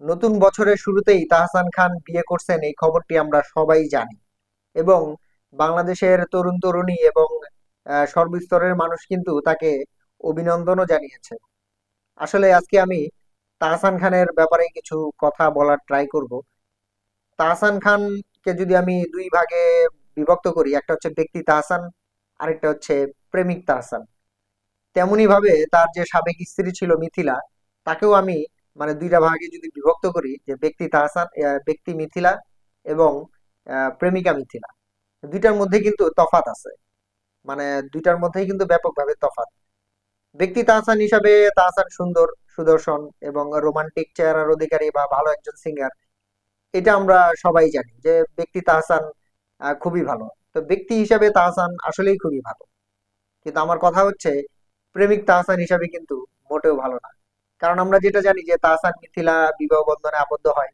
নতুন বছরের শুরুতেই তাহসান খান বিয়ে করছেন এই খবরটি আমরা সবাই জানি। এবং বাংলাদেশের তরুণ তরুণী এবং সর্বস্তরের মানুষ কিন্তু তাকে অভিনন্দনও জানিয়েছে। আসলে আজকে আমি তাহসান খানের ব্যাপারে কিছু কথা বলার ট্রাই করব। তাহসান খানকে যদি আমি দুই ভাগে বিভক্ত করি, একটা হচ্ছে ব্যক্তি তাহসান, আরেকটা হচ্ছে প্রেমিক তাহসান। তেমনি ভাবে তার যে সাবেক স্ত্রী ছিল মিথিলা, তাকেও আমি মানে দুইটা ভাগে যদি বিভক্ত করি, যে ব্যক্তি তাহসান, ব্যক্তি মিথিলা এবং প্রেমিকা মিথিলা। দুইটার মধ্যে কিন্তু তফাৎ আছে, মানে দুইটার মধ্যেই কিন্তু ব্যাপকভাবে তফাৎ। ব্যক্তি তাহসান হিসাবে তাহসান সুন্দর, সুদর্শন এবং রোমান্টিক চেহারার অধিকারী বা ভালো একজন সিঙ্গার। এটা আমরা সবাই জানি যে ব্যক্তি তাহসান খুবই ভালো। তো ব্যক্তি হিসাবে তাহসান আসলেই খুবই ভালো। কিন্তু আমার কথা হচ্ছে প্রেমিক তাহসান হিসাবে কিন্তু মোটেও ভালো না। কারণ আমরা যেটা জানি যে তাহসান মিথিলা বিবাহ বন্ধনে আবদ্ধ হয়,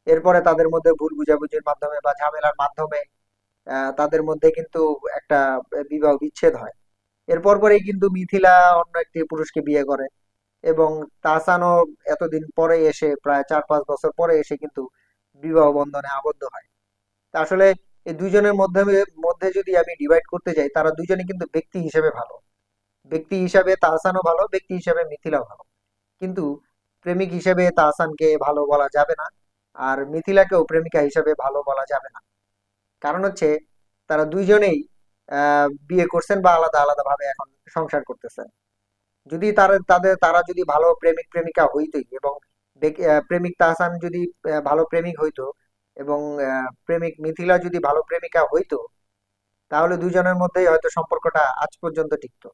এরপরে তাদের মধ্যে ভুল বুঝাবুঝির মাধ্যমে বা ঝামেলার মাধ্যমে তাদের মধ্যে কিন্তু একটা বিবাহ বিচ্ছেদ হয়। এরপর পরেই কিন্তু মিথিলা অন্য একটি পুরুষকে বিয়ে করে, এবং তাহসানও এতদিন পরে এসে, প্রায় 4-5 বছর পরে এসে কিন্তু বিবাহ বন্ধনে আবদ্ধ হয়। তা আসলে এই দুইজনের মধ্যে মধ্যে যদি আমি ডিভাইড করতে যাই, তারা দুইজনে কিন্তু ব্যক্তি হিসেবে ভালো। ব্যক্তি হিসাবে তাহসানও ভালো, ব্যক্তি হিসাবে মিথিলাও ভালো। কিন্তু প্রেমিক হিসেবে তাহসানকে ভালো বলা যাবে না, আর মিথিলাকেও প্রেমিকা হিসেবে ভালো বলা যাবে না। কারণ হচ্ছে তারা দুইজনেই বিয়ে করছেন বা আলাদা আলাদা ভাবে এখন সংসার করতেছেন। যদি তারা যদি ভালো প্রেমিক প্রেমিকা হইতোই, এবং প্রেমিক তাহসান যদি ভালো প্রেমিক হইতো, এবং প্রেমিক মিথিলা যদি ভালো প্রেমিকা হইতো, তাহলে দুজনের মধ্যেই হয়তো সম্পর্কটা আজ পর্যন্ত টিকতো।